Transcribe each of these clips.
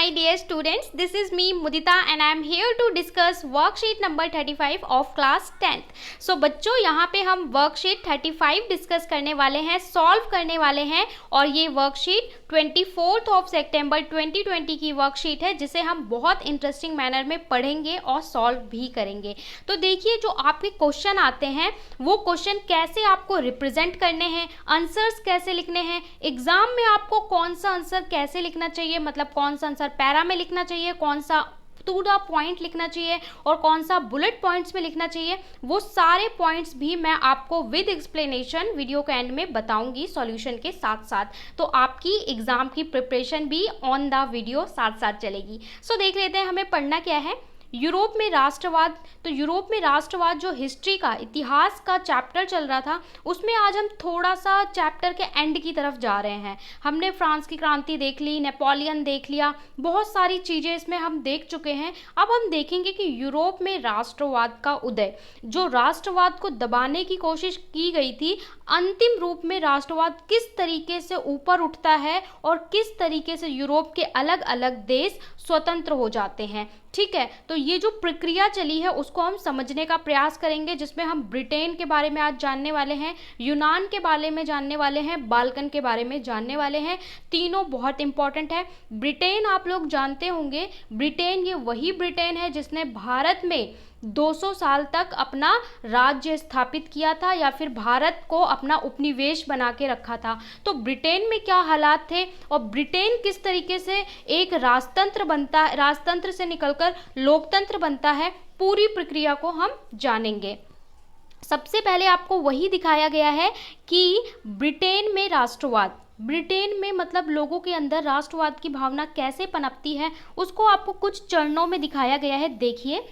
my dear students, this is me Mudita and I am here to discuss worksheet number 35 of class 10th. So बच्चों यहाँ पे हम worksheet 35 discuss करने वाले हैं, सॉल्व करने वाले हैं और ये वर्कशीट 24 ऑफ सितंबर 2020 की वर्कशीट है जिसे हम बहुत इंटरेस्टिंग मैनर में पढ़ेंगे और सॉल्व भी करेंगे। तो देखिए जो आपके क्वेश्चन आते हैं वो क्वेश्चन कैसे आपको रिप्रेजेंट करने हैं, आंसर्स कैसे लिखने हैं, एग्जाम में आपको कौन सा आंसर कैसे लिखना चाहिए, मतलब कौन सा आंसर पैरा में लिखना चाहिए, कौन सा टू द पॉइंट लिखना चाहिए और कौन सा बुलेट पॉइंट्स में लिखना चाहिए, वो सारे पॉइंट्स भी मैं आपको विद एक्सप्लेनेशन वीडियो के एंड में बताऊंगी सॉल्यूशन के साथ साथ। तो आपकी एग्जाम की प्रिपरेशन भी ऑन द वीडियो साथ साथ चलेगी। सो देख लेते हैं हमें पढ़ना क्या है। यूरोप में राष्ट्रवाद, तो यूरोप में राष्ट्रवाद जो हिस्ट्री का, इतिहास का चैप्टर चल रहा था उसमें आज हम थोड़ा सा चैप्टर के एंड की तरफ जा रहे हैं। हमने फ्रांस की क्रांति देख ली, नेपोलियन देख लिया, बहुत सारी चीज़ें इसमें हम देख चुके हैं। अब हम देखेंगे कि यूरोप में राष्ट्रवाद का उदय, जो राष्ट्रवाद को दबाने की कोशिश की गई थी, अंतिम रूप में राष्ट्रवाद किस तरीके से ऊपर उठता है और किस तरीके से यूरोप के अलग अलग देश स्वतंत्र हो जाते हैं। ठीक है, तो ये जो प्रक्रिया चली है उसको हम समझने का प्रयास करेंगे, जिसमें हम ब्रिटेन के बारे में आज जानने वाले हैं, यूनान के बारे में जानने वाले हैं, बाल्कन के बारे में जानने वाले हैं। तीनों बहुत इंपॉर्टेंट है। ब्रिटेन आप लोग जानते होंगे, ब्रिटेन ये वही ब्रिटेन है जिसने भारत में 200 साल तक अपना राज्य स्थापित किया था या फिर भारत को अपना उपनिवेश बना के रखा था। तो ब्रिटेन में क्या हालात थे और ब्रिटेन किस तरीके से एक राजतंत्र बनता, राजतंत्र से निकलकर लोकतंत्र बनता है, पूरी प्रक्रिया को हम जानेंगे। सबसे पहले आपको वही दिखाया गया है कि ब्रिटेन में राष्ट्रवाद, ब्रिटेन में मतलब लोगों के अंदर राष्ट्रवाद की भावना कैसे पनपती है उसको आपको कुछ चरणों में दिखाया गया है। देखिए,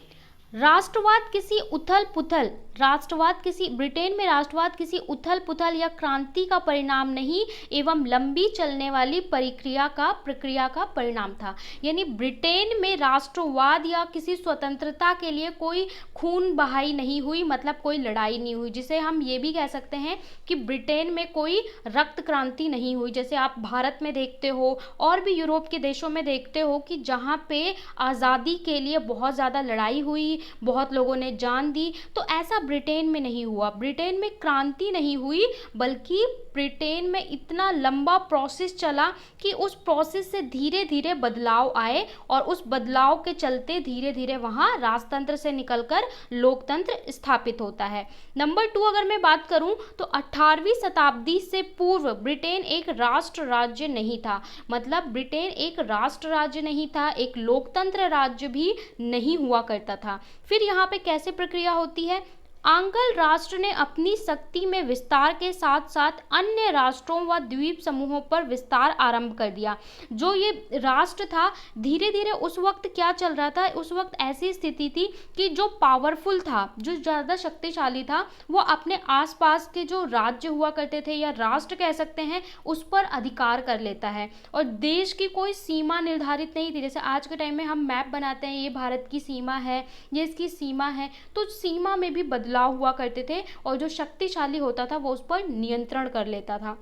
राष्ट्रवाद किसी उथल पुथल, ब्रिटेन में राष्ट्रवाद किसी उथल पुथल या क्रांति का परिणाम नहीं एवं लंबी चलने वाली प्रक्रिया का परिणाम था। यानी ब्रिटेन में राष्ट्रवाद या किसी स्वतंत्रता के लिए कोई खून बहाई नहीं हुई, मतलब कोई लड़ाई नहीं हुई, जिसे हम ये भी कह सकते हैं कि ब्रिटेन में कोई रक्त क्रांति नहीं हुई, जैसे आप भारत में देखते हो और भी यूरोप के देशों में देखते हो कि जहाँ पे आज़ादी के लिए बहुत ज़्यादा लड़ाई हुई, बहुत लोगों ने जान दी। तो ऐसा ब्रिटेन में नहीं हुआ, ब्रिटेन में क्रांति नहीं हुई, बल्कि ब्रिटेन में इतना लंबा प्रोसेस चला कि उस प्रोसेस से धीरे धीरे बदलाव आए और उस बदलाव के चलते धीरे धीरे वहाँ राजतंत्र से निकलकर लोकतंत्र स्थापित होता है। नंबर 2 अगर मैं बात करूँ तो 18वीं शताब्दी से पूर्व ब्रिटेन एक राष्ट्र राज्य नहीं था, मतलब ब्रिटेन एक राष्ट्र राज्य नहीं था, एक लोकतंत्र राज्य भी नहीं हुआ करता था। फिर यहाँ पे कैसे प्रक्रिया होती है, आंग्ल राष्ट्र ने अपनी शक्ति में विस्तार के साथ साथ अन्य राष्ट्रों व द्वीप समूहों पर विस्तार आरंभ कर दिया। जो ये राष्ट्र था धीरे धीरे, उस वक्त क्या चल रहा था, उस वक्त ऐसी स्थिति थी कि जो पावरफुल था, जो ज़्यादा शक्तिशाली था, वो अपने आसपास के जो राज्य हुआ करते थे या राष्ट्र कह सकते हैं उस पर अधिकार कर लेता है और देश की कोई सीमा निर्धारित नहीं थी। जैसे आज के टाइम में हम मैप बनाते हैं, ये भारत की सीमा है, ये इसकी सीमा है, तो सीमा में भी बदलाव हुआ करते थे और जो शक्तिशाली होता था वो उस पर नियंत्रण कर लेता था।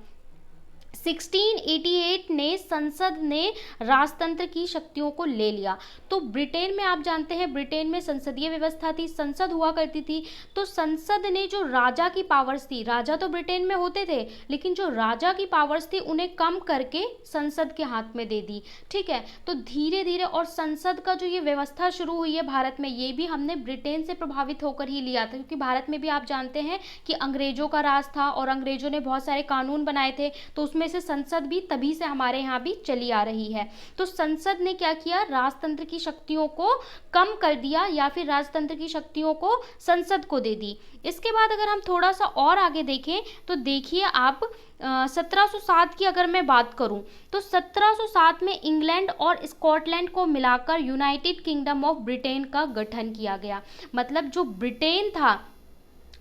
1688 ने संसद ने राजतंत्र की शक्तियों को ले लिया। तो ब्रिटेन में आप जानते हैं, ब्रिटेन में संसदीय व्यवस्था थी, संसद हुआ करती थी। तो संसद ने जो राजा की पावर्स थी, राजा तो ब्रिटेन में होते थे लेकिन जो राजा की पावर्स थी उन्हें कम करके संसद के हाथ में दे दी। ठीक है, तो धीरे धीरे और संसद का जो ये व्यवस्था शुरू हुई है भारत में, ये भी हमने ब्रिटेन से प्रभावित होकर ही लिया था, क्योंकि भारत में भी आप जानते हैं कि अंग्रेजों का राज था और अंग्रेजों ने बहुत सारे कानून बनाए थे, तो उसमें से संसद भी तभी से हमारे यहाँ भी चली आ रही है। तो संसद ने क्या किया, राजतंत्र की शक्तियों को कम कर दिया या फिर राजतंत्र की शक्तियों को संसद को दे दी। इसके बाद अगर हम थोड़ा सा और आगे देखें तो देखिए आप 1707 की अगर मैं बात करूं तो 1707 में इंग्लैंड और स्कॉटलैंड को मिलाकर यूनाइटेड किंगडम ऑफ ब्रिटेन का गठन किया गया। मतलब जो ब्रिटेन था,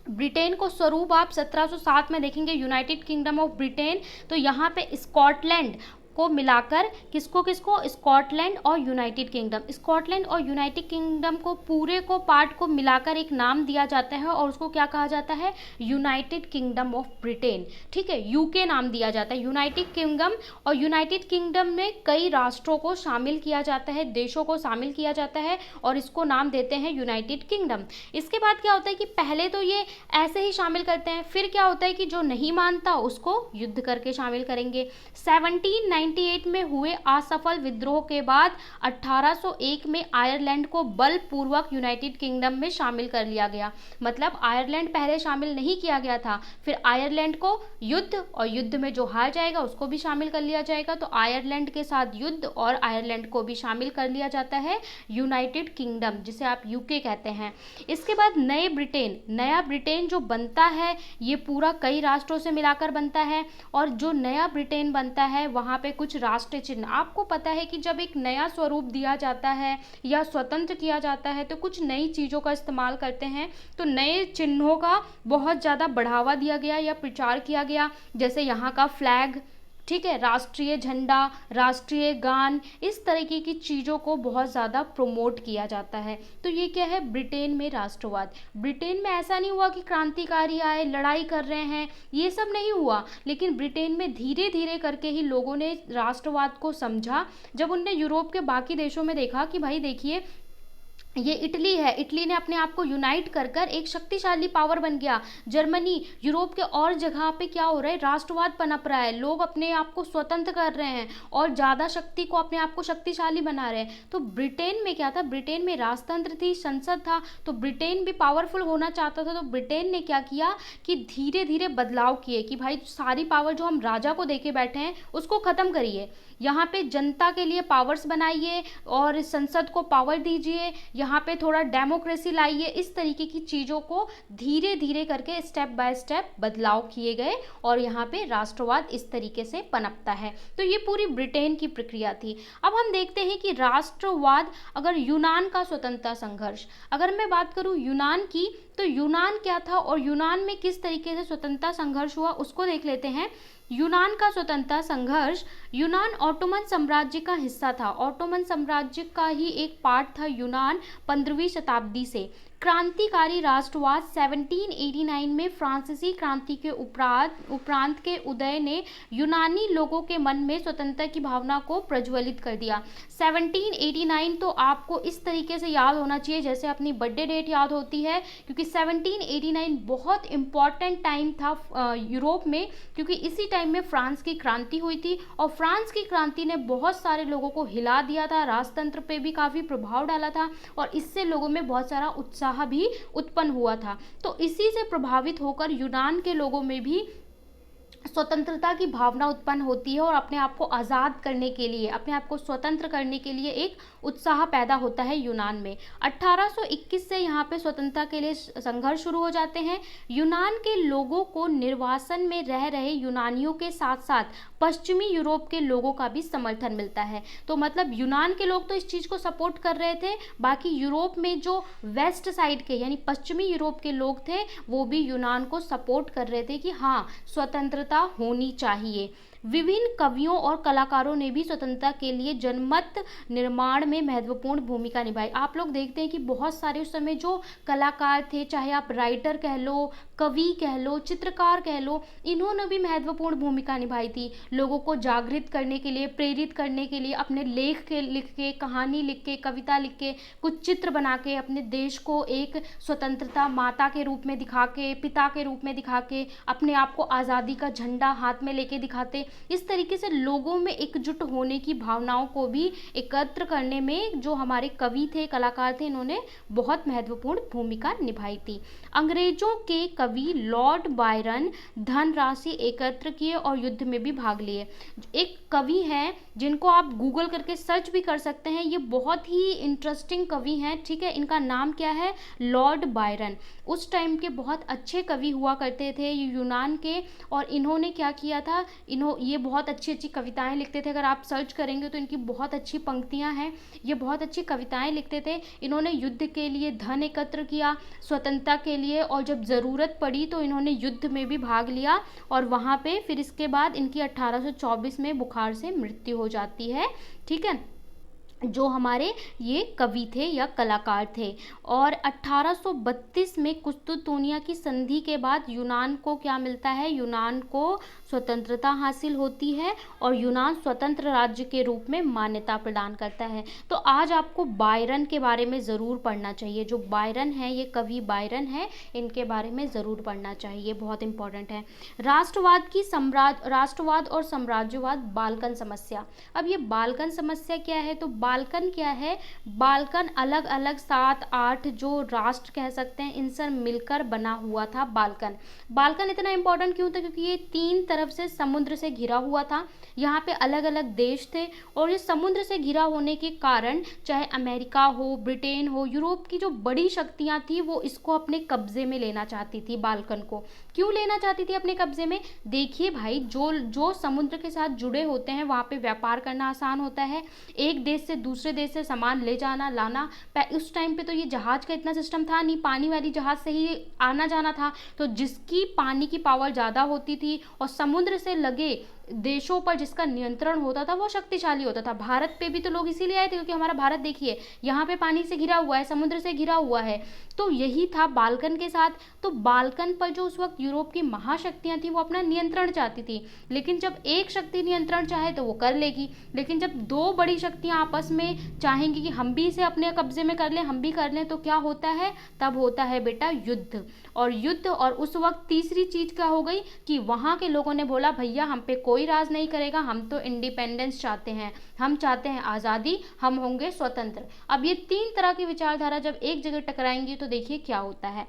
ब्रिटेन को स्वरूप आप 1707 में देखेंगे यूनाइटेड किंगडम ऑफ ब्रिटेन, तो यहाँ पे स्कॉटलैंड को मिलाकर किसको किसको, स्कॉटलैंड और यूनाइटेड किंगडम, स्कॉटलैंड और यूनाइटेड किंगडम को पूरे को पार्ट को मिलाकर एक नाम दिया जाता है और उसको क्या कहा जाता है, यूनाइटेड किंगडम ऑफ ब्रिटेन। ठीक है, यूके नाम दिया जाता है यूनाइटेड किंगडम, और यूनाइटेड किंगडम में कई राष्ट्रों को शामिल किया जाता है, देशों को शामिल किया जाता है और इसको नाम देते हैं यूनाइटेड किंगडम। इसके बाद क्या होता है कि पहले तो ये ऐसे ही शामिल करते हैं, फिर क्या होता है कि जो नहीं मानता उसको युद्ध करके शामिल करेंगे। 1798 में हुए असफल विद्रोह के बाद 1801 में आयरलैंड को बलपूर्वक यूनाइटेड किंगडम में शामिल कर लिया गया। मतलब आयरलैंड पहले शामिल नहीं किया गया था, फिर आयरलैंड को युद्ध, और युद्ध में जो हार जाएगा उसको भी शामिल कर लिया जाएगा, तो आयरलैंड के साथ युद्ध और आयरलैंड को भी शामिल कर लिया जाता है यूनाइटेड किंगडम, जिसे आप यूके कहते हैं। इसके बाद नए ब्रिटेन, नया ब्रिटेन जो बनता है ये पूरा कई राष्ट्रों से मिलाकर बनता है, और जो नया ब्रिटेन बनता है वहाँ पे कुछ राष्ट्रीय चिन्ह, आपको पता है कि जब एक नया स्वरूप दिया जाता है या स्वतंत्र किया जाता है तो कुछ नई चीज़ों का इस्तेमाल करते हैं, तो नए चिन्हों का बहुत ज़्यादा बढ़ावा दिया गया या प्रचार किया गया, जैसे यहाँ का फ्लैग, ठीक है, राष्ट्रीय झंडा, राष्ट्रीय गान, इस तरीके की चीज़ों को बहुत ज़्यादा प्रमोट किया जाता है। तो ये क्या है, ब्रिटेन में राष्ट्रवाद। ब्रिटेन में ऐसा नहीं हुआ कि क्रांतिकारी आए लड़ाई कर रहे हैं, ये सब नहीं हुआ, लेकिन ब्रिटेन में धीरे धीरे करके ही लोगों ने राष्ट्रवाद को समझा। जब उनने यूरोप के बाकी देशों में देखा कि भाई देखिए ये इटली है, इटली ने अपने आप को यूनाइट कर कर एक शक्तिशाली पावर बन गया। जर्मनी, यूरोप के और जगह पे क्या हो रहा है, राष्ट्रवाद पनप रहा है, लोग अपने आप को स्वतंत्र कर रहे हैं और ज़्यादा शक्ति को अपने आप को शक्तिशाली बना रहे हैं। तो ब्रिटेन में क्या था, ब्रिटेन में राजतंत्र थी, संसद था, तो ब्रिटेन भी पावरफुल होना चाहता था। तो ब्रिटेन ने क्या किया कि धीरे धीरे बदलाव किए कि भाई सारी पावर जो हम राजा को देके बैठे हैं उसको ख़त्म करिए, यहाँ पे जनता के लिए पावर्स बनाइए और संसद को पावर दीजिए, यहाँ पे थोड़ा डेमोक्रेसी लाइए। इस तरीके की चीज़ों को धीरे धीरे करके स्टेप बाय स्टेप बदलाव किए गए और यहाँ पे राष्ट्रवाद इस तरीके से पनपता है। तो ये पूरी ब्रिटेन की प्रक्रिया थी। अब हम देखते हैं कि राष्ट्रवाद, अगर यूनान का स्वतंत्रता संघर्ष, अगर मैं बात करूँ यूनान की, तो यूनान क्या था और यूनान में किस तरीके से स्वतंत्रता संघर्ष हुआ उसको देख लेते हैं। यूनान का स्वतंत्रता संघर्ष, यूनान ऑटोमन साम्राज्य का हिस्सा था, ऑटोमन साम्राज्य का ही एक पार्ट था यूनान 15वीं शताब्दी से। क्रांतिकारी राष्ट्रवाद 1789 में फ्रांसीसी क्रांति के उपरांत के उदय ने यूनानी लोगों के मन में स्वतंत्रता की भावना को प्रज्वलित कर दिया। 1789 तो आपको इस तरीके से याद होना चाहिए जैसे अपनी बर्थडे डेट याद होती है, क्योंकि 1789 बहुत इम्पॉर्टेंट टाइम था यूरोप में, क्योंकि इसी टाइम में फ्रांस की क्रांति हुई थी और फ्रांस की क्रांति ने बहुत सारे लोगों को हिला दिया था, राजतंत्र पे भी काफ़ी प्रभाव डाला था और इससे लोगों में बहुत सारा उत्साह भी उत्पन्न हुआ था। तो इसी से प्रभावित होकर यूनान के लोगों में भी स्वतंत्रता की भावना उत्पन्न होती है और अपने आप को आज़ाद करने के लिए, अपने आप को स्वतंत्र करने के लिए एक उत्साह पैदा होता है यूनान में। 1821 से यहाँ पे स्वतंत्रता के लिए संघर्ष शुरू हो जाते हैं। यूनान के लोगों को निर्वासन में रह रहे यूनानियों के साथ साथ पश्चिमी यूरोप के लोगों का भी समर्थन मिलता है। तो मतलब यूनान के लोग तो इस चीज़ को सपोर्ट कर रहे थे, बाकी यूरोप में जो वेस्ट साइड के यानी पश्चिमी यूरोप के लोग थे वो भी यूनान को सपोर्ट कर रहे थे कि हाँ स्वतंत्रता होनी चाहिए। विभिन्न कवियों और कलाकारों ने भी स्वतंत्रता के लिए जनमत निर्माण में महत्वपूर्ण भूमिका निभाई। आप लोग देखते हैं कि बहुत सारे उस समय जो कलाकार थे, चाहे आप राइटर कह लो, कवि कह लो, चित्रकार कह लो, इन्होंने भी महत्वपूर्ण भूमिका निभाई थी लोगों को जागृत करने के लिए, प्रेरित करने के लिए। अपने लेख के लिख के, कहानी लिख के, कविता लिख के, कुछ चित्र बना के अपने देश को एक स्वतंत्रता माता के रूप में दिखा के, पिता के रूप में दिखा के, अपने आप को आज़ादी का झंडा हाथ में लेके दिखाते। इस तरीके से लोगों में एकजुट होने की भावनाओं को भी एकत्र करने में जो हमारे कवि थे, कलाकार थे, इन्होंने बहुत महत्वपूर्ण भूमिका निभाई थी। अंग्रेजों के कवि लॉर्ड बायरन धनराशि एकत्र किए और युद्ध में भी भाग लिए। एक कवि हैं जिनको आप गूगल करके सर्च भी कर सकते हैं, ये बहुत ही इंटरेस्टिंग कवि हैं, ठीक है। इनका नाम क्या है, लॉर्ड बायरन। उस टाइम के बहुत अच्छे कवि हुआ करते थे यूनान के, और इन्होंने क्या किया था, ये बहुत अच्छी अच्छी कविताएं लिखते थे, अगर आप सर्च करेंगे तो इनकी बहुत अच्छी पंक्तियां हैं, ये बहुत अच्छी कविताएं लिखते थे। इन्होंने युद्ध के लिए धन एकत्र किया स्वतंत्रता के लिए, और जब ज़रूरत पड़ी तो इन्होंने युद्ध में भी भाग लिया, और वहाँ पे फिर इसके बाद इनकी 1824 में बुखार से मृत्यु हो जाती है। ठीक है, जो हमारे ये कवि थे या कलाकार थे। और 1832 में कुस्तुतुनिया की संधि के बाद यूनान को क्या मिलता है, यूनान को स्वतंत्रता हासिल होती है और यूनान स्वतंत्र राज्य के रूप में मान्यता प्रदान करता है। तो आज आपको बायरन के बारे में ज़रूर पढ़ना चाहिए, जो बायरन है, ये कवि बायरन है, इनके बारे में ज़रूर पढ़ना चाहिए, बहुत इंपॉर्टेंट है। राष्ट्रवाद और साम्राज्यवाद, बाल्कन समस्या। अब ये बाल्कन समस्या क्या है, तो बाल्कन क्या है, बाल्कन अलग अलग 7-8 जो राष्ट्र कह सकते हैं, इनसे मिलकर बना हुआ था बाल्कन। बाल्कन इतना इंपॉर्टेंट क्यों था, क्योंकि ये 3 तरफ से समुद्र से घिरा हुआ था, यहाँ पे अलग अलग देश थे, और ये समुद्र से घिरा होने के कारण चाहे अमेरिका हो, ब्रिटेन हो, यूरोप की जो बड़ी शक्तियाँ थी वो इसको अपने कब्जे में लेना चाहती थी। बाल्कन को क्यों लेना चाहती थी अपने कब्जे में, देखिए भाई, जो समुद्र के साथ जुड़े होते हैं वहाँ पे व्यापार करना आसान होता है, एक देश से दूसरे देश से सामान ले जाना लाना। उस टाइम पे तो ये जहाज का इतना सिस्टम था नहीं, पानी वाली जहाज से ही आना जाना था, तो जिसकी पानी की पावर ज़्यादा होती थी और समुद्र से लगे देशों पर जिसका नियंत्रण होता था वो शक्तिशाली होता था। भारत पे भी तो लोग इसीलिए आए थे क्योंकि हमारा भारत देखिए यहाँ पे पानी से घिरा हुआ है, समुद्र से घिरा हुआ है, तो यही था बाल्कन के साथ। तो बाल्कन पर जो उस वक्त यूरोप की महाशक्तियाँ थी वो अपना नियंत्रण चाहती थी, लेकिन जब एक शक्ति नियंत्रण चाहे तो वो कर लेगी, लेकिन जब 2 बड़ी शक्तियाँ आपस में चाहेंगी कि हम भी इसे अपने कब्जे में कर लें, हम भी कर लें, तो क्या होता है, तब होता है बेटा युद्ध। और उस वक्त तीसरी चीज क्या हो गई कि वहाँ के लोगों ने बोला भैया हम पे कोई राज नहीं करेगा, हम तो इंडिपेंडेंस चाहते हैं, हम चाहते हैं आज़ादी, हम होंगे स्वतंत्र। अब ये 3 तरह की विचारधारा जब एक जगह टकराएंगी तो देखिए क्या होता है।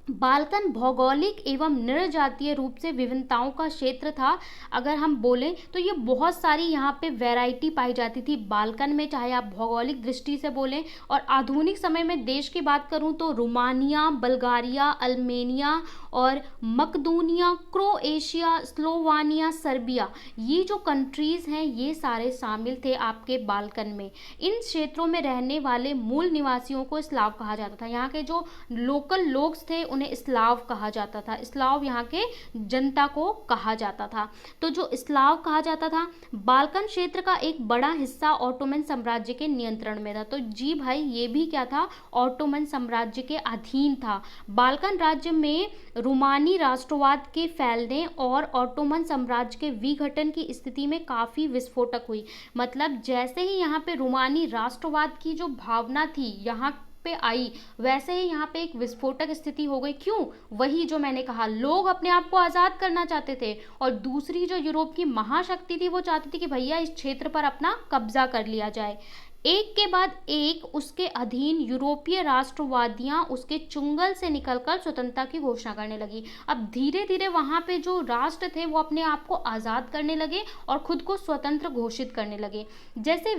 बाल्कन भौगोलिक एवं निर्जातीय रूप से विभिन्नताओं का क्षेत्र था। अगर हम बोलें तो ये बहुत सारी यहाँ पे वैरायटी पाई जाती थी बाल्कन में, चाहे आप भौगोलिक दृष्टि से बोलें। और आधुनिक समय में देश की बात करूँ तो रोमानिया, बल्गारिया, अल्मेनिया और मकदूनिया, क्रोएशिया, स्लोवानिया, सर्बिया, ये जो कंट्रीज़ हैं ये सारे शामिल थे आपके बाल्कन में। इन क्षेत्रों में रहने वाले मूल निवासियों को स्लाव कहा जाता था। यहाँ के जो लोकल लोग थे उन्हें स्लाव कहा जाता था, स्लाव यहाँ के जनता को कहा जाता था। तो जो स्लाव कहा जाता था, बाल्कन क्षेत्र का एक बड़ा हिस्सा ऑटोमन साम्राज्य के नियंत्रण में था। तो जी भाई ये भी क्या था, ऑटोमन साम्राज्य के अधीन था। बाल्कन राज्य में रोमानी राष्ट्रवाद के फैलने और ऑटोमन साम्राज्य के विघटन की स्थिति में काफ़ी विस्फोटक हुई। मतलब जैसे ही यहाँ पे रोमानी राष्ट्रवाद की जो भावना थी यहाँ पे आई, वैसे ही यहाँ पे एक विस्फोटक स्थिति हो गई। क्यों, वही जो मैंने कहा, लोग अपने आप को आज़ाद करना चाहते थे, और दूसरी जो यूरोप की महाशक्ति थी वो चाहती थी कि भैया इस क्षेत्र पर अपना कब्जा कर लिया जाए। एक के बाद एक उसके अधीन यूरोपीय राष्ट्रवादियां उसके चुंगल से निकलकर स्वतंत्रता की घोषणा करने लगी। अब धीरे धीरे वहां पे जो राष्ट्र थे वो अपने आप को आज़ाद करने लगे और खुद को स्वतंत्र घोषित करने लगे। जैसे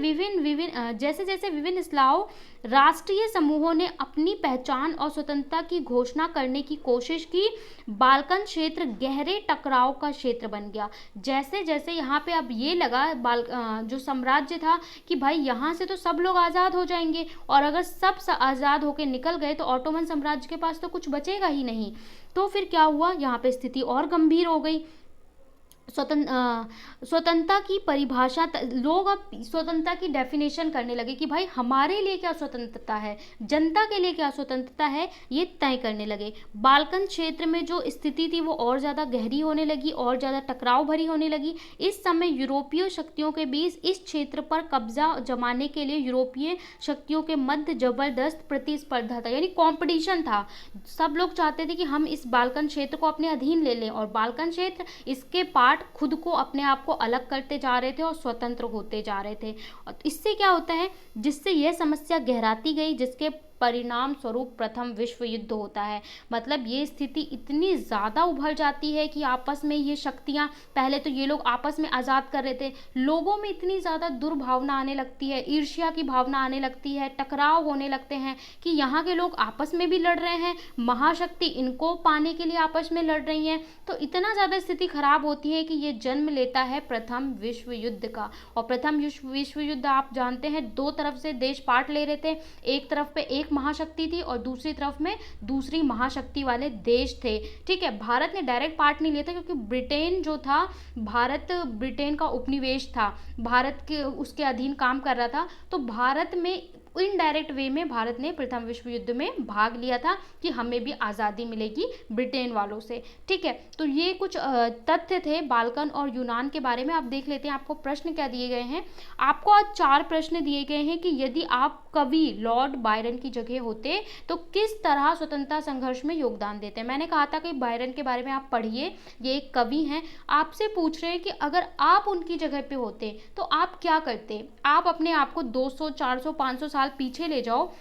जैसे विभिन्न स्लाव राष्ट्रीय समूहों ने अपनी पहचान और स्वतंत्रता की घोषणा करने की कोशिश की, बाल्कन क्षेत्र गहरे टकराव का क्षेत्र बन गया। जैसे जैसे यहाँ पे अब ये लगा जो साम्राज्य था कि भाई यहाँ से तो सब लोग आज़ाद हो जाएंगे, और अगर सब आज़ाद होकर निकल गए तो ऑटोमन साम्राज्य के पास तो कुछ बचेगा ही नहीं। तो फिर क्या हुआ, यहाँ पे स्थिति और गंभीर हो गई। स्वतंत्रता की परिभाषा, लोग अब स्वतंत्रता की डेफिनेशन करने लगे कि भाई हमारे लिए क्या स्वतंत्रता है, जनता के लिए क्या स्वतंत्रता है, ये तय करने लगे। बाल्कन क्षेत्र में जो स्थिति थी वो और ज़्यादा गहरी होने लगी, और ज़्यादा टकराव भरी होने लगी। इस समय यूरोपीय शक्तियों के बीच इस क्षेत्र पर कब्जा जमाने के लिए यूरोपीय शक्तियों के मध्य जबरदस्त प्रतिस्पर्धा था, यानी कॉम्पिटिशन था। सब लोग चाहते थे कि हम इस बाल्कन क्षेत्र को अपने अधीन ले लें, और बाल्कन क्षेत्र इसके पार्ट खुद को अपने आप को अलग करते जा रहे थे और स्वतंत्र होते जा रहे थे। और इससे क्या होता है, जिससे यह समस्या गहराती गई, जिसके परिणाम स्वरूप प्रथम विश्व युद्ध होता है। मतलब ये स्थिति इतनी ज़्यादा उभर जाती है कि आपस में ये शक्तियाँ, पहले तो ये लोग आपस में आज़ाद कर रहे थे, लोगों में इतनी ज़्यादा दुर्भावना आने लगती है, ईर्ष्या की भावना आने लगती है, टकराव होने लगते हैं कि यहाँ के लोग आपस में भी लड़ रहे हैं, महाशक्ति इनको पाने के लिए आपस में लड़ रही हैं। तो इतना ज़्यादा स्थिति खराब होती है कि ये जन्म लेता है प्रथम विश्व युद्ध का। और प्रथम विश्व युद्ध आप जानते हैं, दो तरफ से देश पार्ट ले रहे थे, एक तरफ पे एक महाशक्ति थी और दूसरी तरफ में दूसरी महाशक्ति वाले देश थे। ठीक है, भारत ने डायरेक्ट पार्ट नहीं लिया था क्योंकि ब्रिटेन जो था, भारत ब्रिटेन का उपनिवेश था, भारत के उसके अधीन काम कर रहा था। तो भारत में इनडायरेक्ट वे में भारत ने प्रथम विश्व युद्ध में भाग लिया था कि हमें भी आज़ादी मिलेगी ब्रिटेन वालों से। ठीक है, तो ये कुछ तथ्य थे बाल्कन और यूनान के बारे में। आप देख लेते हैं आपको प्रश्न क्या दिए गए हैं। आपको आज 4 प्रश्न दिए गए हैं कि यदि आप कवि लॉर्ड बायरन की जगह होते तो किस तरह स्वतंत्रता संघर्ष में योगदान देते। मैंने कहा था कि बायरन के बारे में आप पढ़िए, ये एक कवि हैं। आपसे पूछ रहे हैं कि अगर आप उनकी जगह पे होते तो आप क्या करते। आप अपने आप को 200, 400, 500 साल पीछे ले जाओ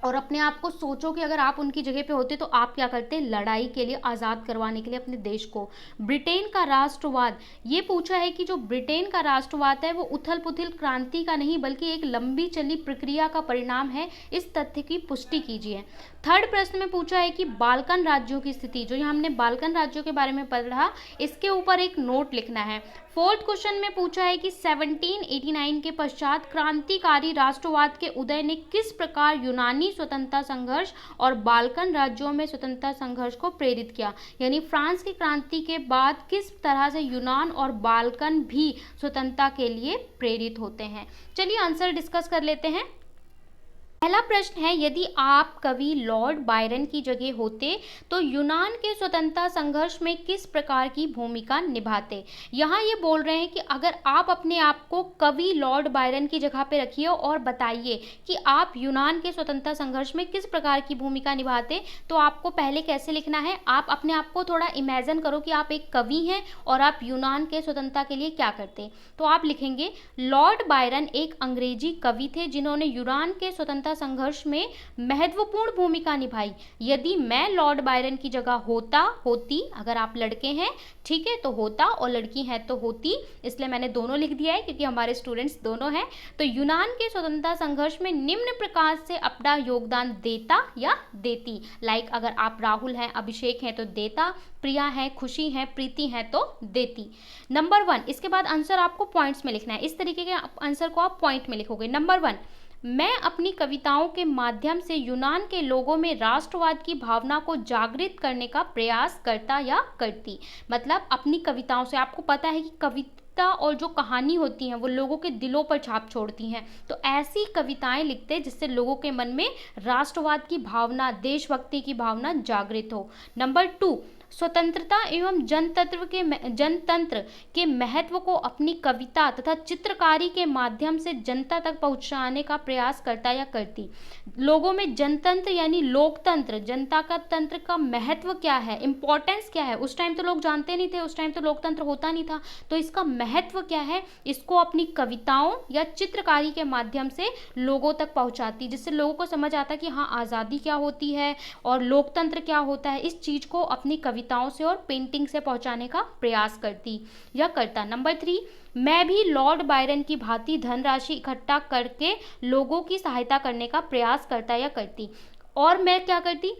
और अपने आप को सोचो कि अगर आप उनकी जगह पे होते तो आप क्या करते लड़ाई के लिए, आज़ाद करवाने के लिए अपने देश को। ब्रिटेन का राष्ट्रवाद, ये पूछा है कि जो ब्रिटेन का राष्ट्रवाद है वो उथल पुथल क्रांति का नहीं बल्कि एक लंबी चली प्रक्रिया का परिणाम है। इस तथ्य की पुष्टि कीजिए। थर्ड प्रश्न में पूछा है कि बाल्कन राज्यों की स्थिति, जो हमने बाल्कन राज्यों के बारे में पढ़ा, इसके ऊपर एक नोट लिखना है। फोर्थ क्वेश्चन में पूछा है कि 1789 के पश्चात क्रांतिकारी राष्ट्रवाद के उदय ने किस प्रकार यूनानी स्वतंत्रता संघर्ष और बाल्कन राज्यों में स्वतंत्रता संघर्ष को प्रेरित किया। यानी फ्रांस की क्रांति के बाद किस तरह से यूनान और बाल्कन भी स्वतंत्रता के लिए प्रेरित होते हैं। चलिए आंसर डिस्कस कर लेते हैं। पहला प्रश्न है, यदि आप कवि लॉर्ड बायरन की जगह होते तो यूनान के स्वतंत्रता संघर्ष में किस प्रकार की भूमिका निभाते। यहाँ ये बोल रहे हैं कि अगर आप अपने आप को कवि लॉर्ड बायरन की जगह पे रखिए और बताइए कि आप यूनान के स्वतंत्रता संघर्ष में किस प्रकार की भूमिका निभाते। तो आपको पहले कैसे लिखना है, आप अपने आप को थोड़ा इमेजिन करो कि आप एक कवि हैं और आप यूनान के स्वतंत्रता के लिए क्या करते। तो आप लिखेंगे, लॉर्ड बायरन एक अंग्रेजी कवि थे जिन्होंने यूनान के स्वतंत्रता संघर्ष में महत्वपूर्ण भूमिका निभाई। यदि मैं लॉर्ड बायरन की जगह होती, अगर आप लड़के हैं ठीक है तो होता और लड़की है तो होती, इसलिए मैंने दोनों लिख दिया है क्योंकि हमारे स्टूडेंट्स दोनों हैं। तो यूनान के स्वतंत्रता संघर्ष में निम्न प्रकार से अपना योगदान देता या देती। लाइक अगर आप राहुल हैं, अभिषेक हैं तो देता, प्रिया है, खुशी है, प्रीति है तो देती। नंबर 1, इसके बाद आंसर आपको पॉइंट्स में लिखना है। इस तरीके के आंसर को आप पॉइंट में लिखोगे। नंबर 1, मैं अपनी कविताओं के माध्यम से यूनान के लोगों में राष्ट्रवाद की भावना को जागृत करने का प्रयास करता या करती। मतलब अपनी कविताओं से, आपको पता है कि कविता और जो कहानी होती हैं वो लोगों के दिलों पर छाप छोड़ती हैं। तो ऐसी कविताएं लिखते जिससे लोगों के मन में राष्ट्रवाद की भावना, देशभक्ति की भावना जागृत हो। नंबर 2, स्वतंत्रता एवं जनतंत्र के महत्व को अपनी कविता तथा चित्रकारी के माध्यम से जनता तक पहुंचाने का प्रयास करता या करती। लोगों में जनतंत्र यानी लोकतंत्र, जनता का तंत्र का महत्व क्या है, इंपॉर्टेंस क्या है, उस टाइम तो लोग जानते नहीं थे, उस टाइम तो लोकतंत्र होता नहीं था। तो इसका महत्व क्या है, इसको अपनी कविताओं या चित्रकारी के माध्यम से लोगों तक पहुंचाती, जिससे लोगों को समझ आता कि हाँ आज़ादी क्या होती है और लोकतंत्र क्या होता है। इस चीज़ को अपनी कविताओं से और पेंटिंग से पहुंचाने का प्रयास करती या करता। नंबर 3, मैं भी लॉर्ड बायरन की भांति धनराशि इकट्ठा करके लोगों की सहायता करने का प्रयास करता या करती। और मैं क्या करती,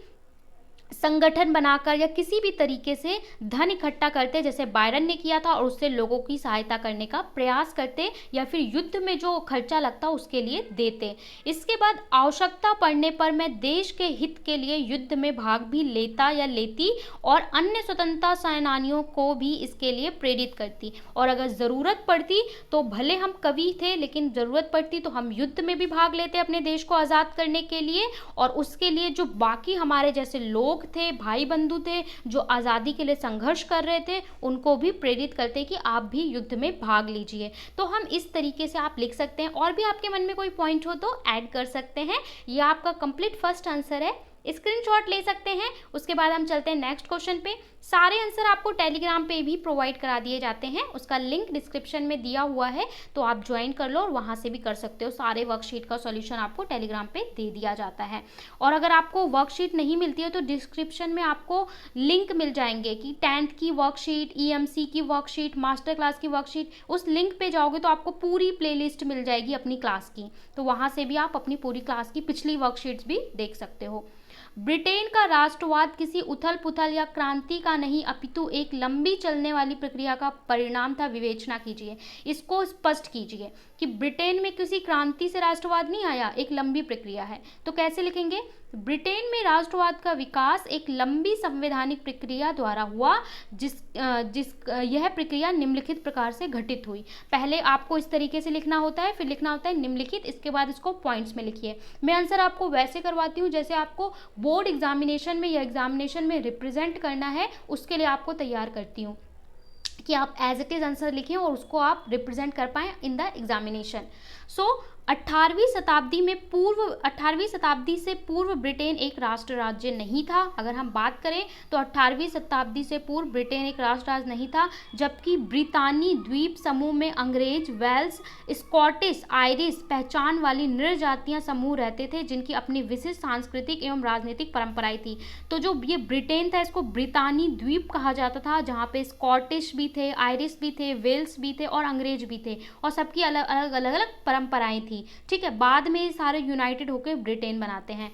संगठन बनाकर या किसी भी तरीके से धन इकट्ठा करते जैसे बायरन ने किया था और उससे लोगों की सहायता करने का प्रयास करते या फिर युद्ध में जो खर्चा लगता उसके लिए देते। इसके बाद आवश्यकता पड़ने पर मैं देश के हित के लिए युद्ध में भाग भी लेता या लेती और अन्य स्वतंत्रता सेनानियों को भी इसके लिए प्रेरित करती। और अगर ज़रूरत पड़ती तो भले हम कवि थे लेकिन ज़रूरत पड़ती तो हम युद्ध में भी भाग लेते अपने देश को आज़ाद करने के लिए। और उसके लिए जो बाकी हमारे जैसे लोग थे, भाई बंधु थे जो आज़ादी के लिए संघर्ष कर रहे थे, उनको भी प्रेरित करते कि आप भी युद्ध में भाग लीजिए। तो हम इस तरीके से आप लिख सकते हैं। और भी आपके मन में कोई पॉइंट हो तो ऐड कर सकते हैं। ये आपका कंप्लीट फर्स्ट आंसर है। स्क्रीनशॉट ले सकते हैं। उसके बाद हम चलते हैं नेक्स्ट क्वेश्चन पे। सारे आंसर आपको टेलीग्राम पे भी प्रोवाइड करा दिए जाते हैं, उसका लिंक डिस्क्रिप्शन में दिया हुआ है, तो आप ज्वाइन कर लो और वहाँ से भी कर सकते हो। सारे वर्कशीट का सॉल्यूशन आपको टेलीग्राम पे दे दिया जाता है। और अगर आपको वर्कशीट नहीं मिलती है तो डिस्क्रिप्शन में आपको लिंक मिल जाएंगे कि 10th की वर्कशीट, EMC की वर्कशीट, मास्टर क्लास की वर्कशीट, उस लिंक पे जाओगे तो आपको पूरी प्लेलिस्ट मिल जाएगी अपनी क्लास की, तो वहाँ से भी आप अपनी पूरी क्लास की पिछली वर्कशीट्स भी देख सकते हो। ब्रिटेन का राष्ट्रवाद किसी उथल पुथल या क्रांति का नहीं अपितु एक लंबी चलने वाली प्रक्रिया का परिणाम था। विवेचना कीजिए, इसको स्पष्ट कीजिए कि ब्रिटेन में किसी क्रांति से राष्ट्रवाद नहीं आया, एक लंबी प्रक्रिया है। तो कैसे लिखेंगे? ब्रिटेन में राष्ट्रवाद का विकास एक लंबी संवैधानिक प्रक्रिया द्वारा हुआ, यह प्रक्रिया निम्नलिखित प्रकार से घटित हुई। पहले आपको इस तरीके से लिखना होता है, फिर लिखना होता है निम्नलिखित, इसके बाद इसको पॉइंट्स में लिखिए। मैं आंसर आपको वैसे करवाती हूँ जैसे आपको बोर्ड एग्जामिनेशन में या एग्जामिनेशन में रिप्रेजेंट करना है, उसके लिए आपको तैयार करती हूँ कि आप एज इट इज आंसर लिखें और उसको आप रिप्रेजेंट कर पाएँ इन द एग्जामिनेशन। सो 18वीं शताब्दी से पूर्व ब्रिटेन एक राष्ट्र राज्य नहीं था। अगर हम बात करें तो 18वीं शताब्दी से पूर्व ब्रिटेन एक राष्ट्र राज्य नहीं था, जबकि ब्रितानी द्वीप समूह में अंग्रेज, वेल्स, स्कॉटिश, आयरिश पहचान वाली नृजातीय समूह रहते थे, जिनकी अपनी विशिष्ट सांस्कृतिक एवं राजनीतिक परंपराएं थी। तो जो ये ब्रिटेन था इसको ब्रितानी द्वीप कहा जाता था, जहाँ पे स्कॉटिश भी थे, आयरिश भी थे, वेल्स भी थे और अंग्रेज भी थे, और सबकी अलग अलग परंपराएं थी। ठीक है, बाद में सारे यूनाइटेड होकर ब्रिटेन बनाते हैं।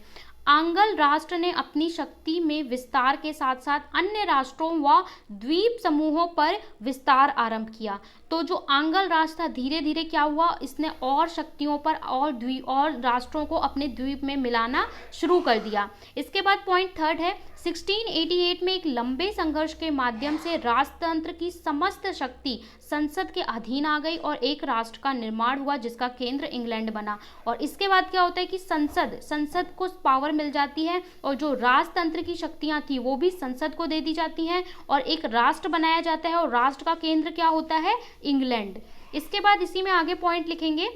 आंग्ल राष्ट्र ने अपनी शक्ति में विस्तार के साथ साथ अन्य राष्ट्रों व द्वीप समूहों पर विस्तार आरंभ किया। तो जो आंग्ल राष्ट्र था धीरे धीरे क्या हुआ, इसने और शक्तियों पर और राष्ट्रों को अपने द्वीप में मिलाना शुरू कर दिया। इसके बाद पॉइंट थर्ड है, 1688 में एक लंबे संघर्ष के माध्यम से राजतंत्र की समस्त शक्ति संसद के अधीन आ गई और एक राष्ट्र का निर्माण हुआ जिसका केंद्र इंग्लैंड बना। और इसके बाद क्या होता है कि संसद को पावर मिल जाती है और जो राजतंत्र की शक्तियां थी वो भी संसद को दे दी जाती हैं और एक राष्ट्र बनाया जाता है, और राष्ट्र का केंद्र क्या होता है? इंग्लैंड। इसके बाद इसी में आगे पॉइंट लिखेंगे,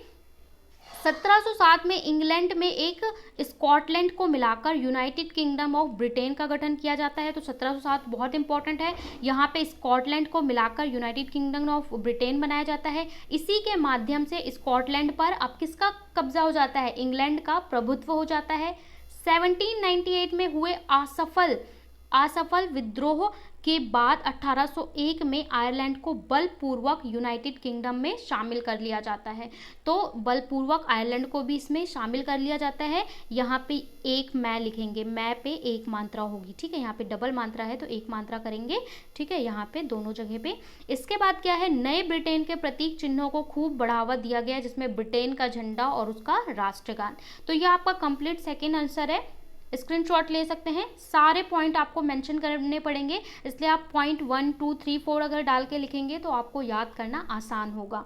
1707 में इंग्लैंड में एक स्कॉटलैंड को मिलाकर यूनाइटेड किंगडम ऑफ ब्रिटेन का गठन किया जाता है। तो 1707 बहुत इंपॉर्टेंट है, यहाँ पे स्कॉटलैंड को मिलाकर यूनाइटेड किंगडम ऑफ ब्रिटेन बनाया जाता है। इसी के माध्यम से स्कॉटलैंड पर अब किसका कब्जा हो जाता है? इंग्लैंड का प्रभुत्व हो जाता है। 1798 में हुए असफल विद्रोह के बाद 1801 में आयरलैंड को बलपूर्वक यूनाइटेड किंगडम में शामिल कर लिया जाता है। तो बलपूर्वक आयरलैंड को भी इसमें शामिल कर लिया जाता है। यहाँ पे एक मैं लिखेंगे, मैं पे एक मात्रा होगी, ठीक है, यहाँ पे डबल मात्रा है तो एक मात्रा करेंगे, ठीक है, यहाँ पे दोनों जगह पे। इसके बाद क्या है, नए ब्रिटेन के प्रतीक चिन्हों को खूब बढ़ावा दिया गया, जिसमें ब्रिटेन का झंडा और उसका राष्ट्रगान। तो यह आपका कंप्लीट सेकेंड आंसर है, स्क्रीनशॉट ले सकते हैं। सारे पॉइंट आपको मेंशन करने पड़ेंगे, इसलिए आप पॉइंट 1, 2, 3, 4 अगर डाल के लिखेंगे तो आपको याद करना आसान होगा।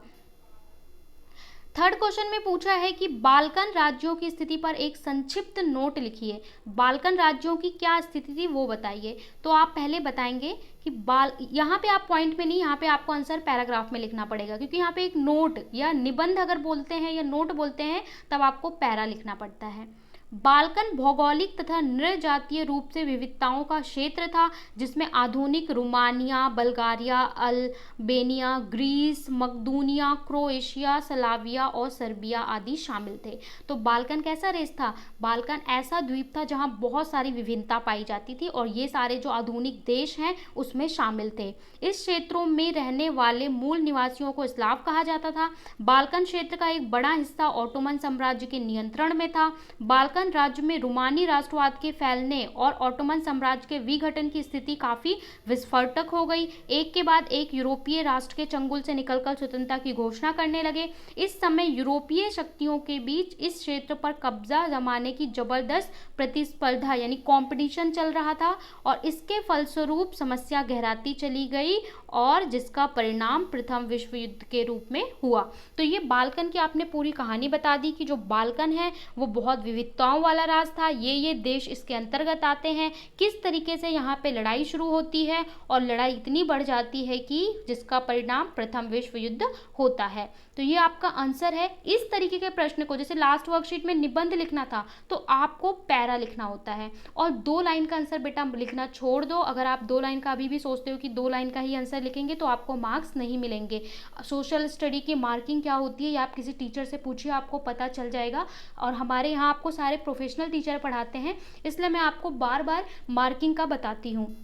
थर्ड क्वेश्चन में पूछा है कि बाल्कन राज्यों की स्थिति पर एक संक्षिप्त नोट लिखिए। बाल्कन राज्यों की क्या स्थिति थी वो बताइए। तो आप पहले बताएंगे कि यहाँ पे आप पॉइंट में नहीं, यहाँ पे आपको आंसर पैराग्राफ में लिखना पड़ेगा, क्योंकि यहाँ पे एक नोट या निबंध अगर बोलते हैं या नोट बोलते हैं तब आपको पैरा लिखना पड़ता है। बाल्कन भौगोलिक तथा नृजातीय रूप से विविधताओं का क्षेत्र था, जिसमें आधुनिक रोमानिया, बल्गारिया, अल्बेनिया, ग्रीस, मकदूनिया, क्रोएशिया, स्लाविया और सर्बिया आदि शामिल थे। तो बाल्कन कैसा देश था? बाल्कन ऐसा द्वीप था जहां बहुत सारी विभिन्नता पाई जाती थी और ये सारे जो आधुनिक देश हैं उसमें शामिल थे। इस क्षेत्रों में रहने वाले मूल निवासियों को स्लाव कहा जाता था। बाल्कन क्षेत्र का एक बड़ा हिस्सा ऑटोमन साम्राज्य के नियंत्रण में था। बाल्कन राज्य में रोमानी राष्ट्रवाद के फैलने और ऑटोमन साम्राज्य के विघटन की स्थिति काफी विस्फोटक हो गई। एक के बाद एक यूरोपीय राष्ट्र के चंगुल से निकलकर स्वतंत्रता की घोषणा करने लगे। इस समय यूरोपीय शक्तियों के बीच इस क्षेत्र पर कब्जा जमाने की जबरदस्त प्रतिस्पर्धा यानी कंपटीशन चल रहा था और इसके फलस्वरूप समस्या गहराती चली गई और जिसका परिणाम प्रथम विश्व युद्ध के रूप में हुआ। तो ये बाल्कन की आपने पूरी कहानी बता दी कि जो बाल्कन है वो बहुत विविधता गांव वाला राज था, ये देश इसके अंतर्गत आते हैं, किस तरीके से यहाँ पे लड़ाई शुरू होती है और लड़ाई इतनी बढ़ जाती है कि जिसका परिणाम प्रथम विश्व युद्ध होता है। तो ये आपका आंसर है। इस तरीके के प्रश्न को, जैसे लास्ट वर्कशीट में निबंध लिखना था तो आपको पैरा लिखना होता है, और 2 लाइन का आंसर बेटा लिखना छोड़ दो। अगर आप 2 लाइन का अभी भी सोचते हो कि 2 लाइन का ही आंसर लिखेंगे तो आपको मार्क्स नहीं मिलेंगे। सोशल स्टडी की मार्किंग क्या होती है, या आप किसी टीचर से पूछिए, आपको पता चल जाएगा। और हमारे यहाँ आपको सारे प्रोफेशनल टीचर पढ़ाते हैं, इसलिए मैं आपको बार बार मार्किंग का बताती हूँ।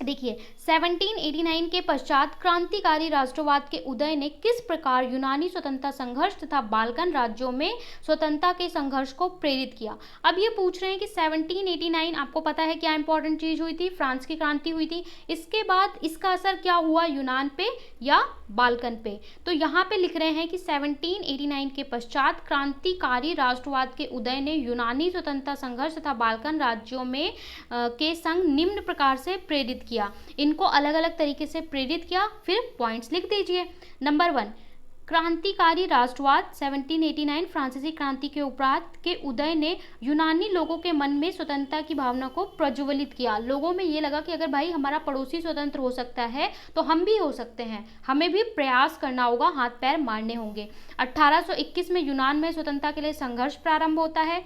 देखिए, 1789 के पश्चात क्रांतिकारी राष्ट्रवाद के उदय ने किस प्रकार यूनानी स्वतंत्रता संघर्ष तथा बाल्कन राज्यों में स्वतंत्रता के संघर्ष को प्रेरित किया। अब ये पूछ रहे हैं कि 1789 आपको पता है क्या इंपॉर्टेंट चीज हुई थी, फ्रांस की क्रांति हुई थी। इसके बाद इसका असर क्या हुआ यूनान पे या बाल्कन पे। तो यहाँ पे लिख रहे हैं कि 1789 के पश्चात क्रांतिकारी राष्ट्रवाद के उदय ने यूनानी स्वतंत्रता संघर्ष तथा बाल्कन राज्यों में के संग निम्न प्रकार से प्रेरित किया। इनको अलग अलग तरीके से प्रेरित किया, फिर पॉइंट्स लिख दीजिए। नंबर 1, क्रांतिकारी राष्ट्रवाद 1789 फ्रांसीसी क्रांति के उपरांत के उदय ने यूनानी लोगों के मन में स्वतंत्रता की भावना को प्रज्वलित किया। लोगों में ये लगा कि अगर भाई हमारा पड़ोसी स्वतंत्र हो सकता है तो हम भी हो सकते हैं, हमें भी प्रयास करना होगा, हाथ पैर मारने होंगे। 1821 में यूनान में स्वतंत्रता के लिए संघर्ष प्रारंभ होता है।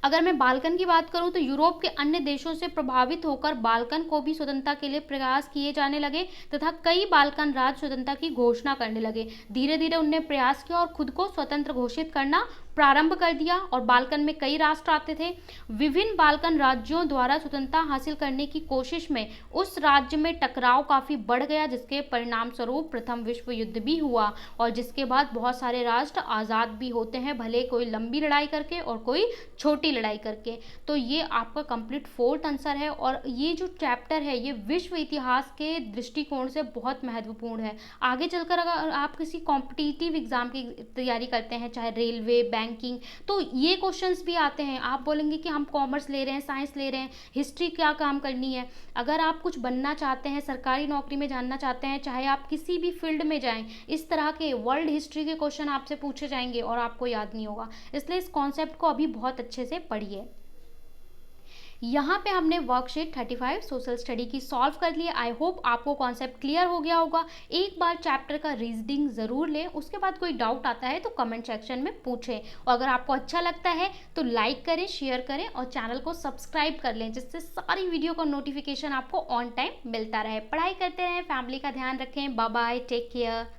अगर मैं बाल्कन की बात करूं तो यूरोप के अन्य देशों से प्रभावित होकर बाल्कन को भी स्वतंत्रता के लिए प्रयास किए जाने लगे तथा कई बाल्कन राज्य स्वतंत्रता की घोषणा करने लगे। धीरे धीरे उन्होंने प्रयास किया और खुद को स्वतंत्र घोषित करना प्रारंभ कर दिया, और बाल्कन में कई राष्ट्र आते थे। विभिन्न बाल्कन राज्यों द्वारा स्वतंत्रता हासिल करने की कोशिश में उस राज्य में टकराव काफी बढ़ गया, जिसके परिणाम स्वरूप प्रथम विश्व युद्ध भी हुआ, और जिसके बाद बहुत सारे राष्ट्र आजाद भी होते हैं, भले कोई लंबी लड़ाई करके और कोई छोटी लड़ाई करके। तो ये आपका कंप्लीट 4th आंसर है, और ये जो चैप्टर है ये विश्व इतिहास के दृष्टिकोण से बहुत महत्वपूर्ण है। आगे चलकर अगर आप किसी कॉम्पिटिटिव एग्जाम की तैयारी करते हैं, चाहे रेलवे, बैंकिंग, तो ये क्वेश्चंस भी आते हैं। आप बोलेंगे कि हम कॉमर्स ले रहे हैं, साइंस ले रहे हैं, हिस्ट्री क्या काम करनी है। अगर आप कुछ बनना चाहते हैं, सरकारी नौकरी में जानना चाहते हैं, चाहे आप किसी भी फील्ड में जाएं, इस तरह के वर्ल्ड हिस्ट्री के क्वेश्चन आपसे पूछे जाएंगे और आपको याद नहीं होगा। इसलिए इस कॉन्सेप्ट को अभी बहुत अच्छे से पढ़िए। यहाँ पे हमने वर्कशीट 35 सोशल स्टडी की सॉल्व कर लिया। आई होप आपको कॉन्सेप्ट क्लियर हो गया होगा। एक बार चैप्टर का रीडिंग ज़रूर लें, उसके बाद कोई डाउट आता है तो कमेंट सेक्शन में पूछें, और अगर आपको अच्छा लगता है तो लाइक करें, शेयर करें और चैनल को सब्सक्राइब कर लें, जिससे सारी वीडियो का नोटिफिकेशन आपको ऑन टाइम मिलता रहे। पढ़ाई करते रहें, फैमिली का ध्यान रखें। Bye bye, take care.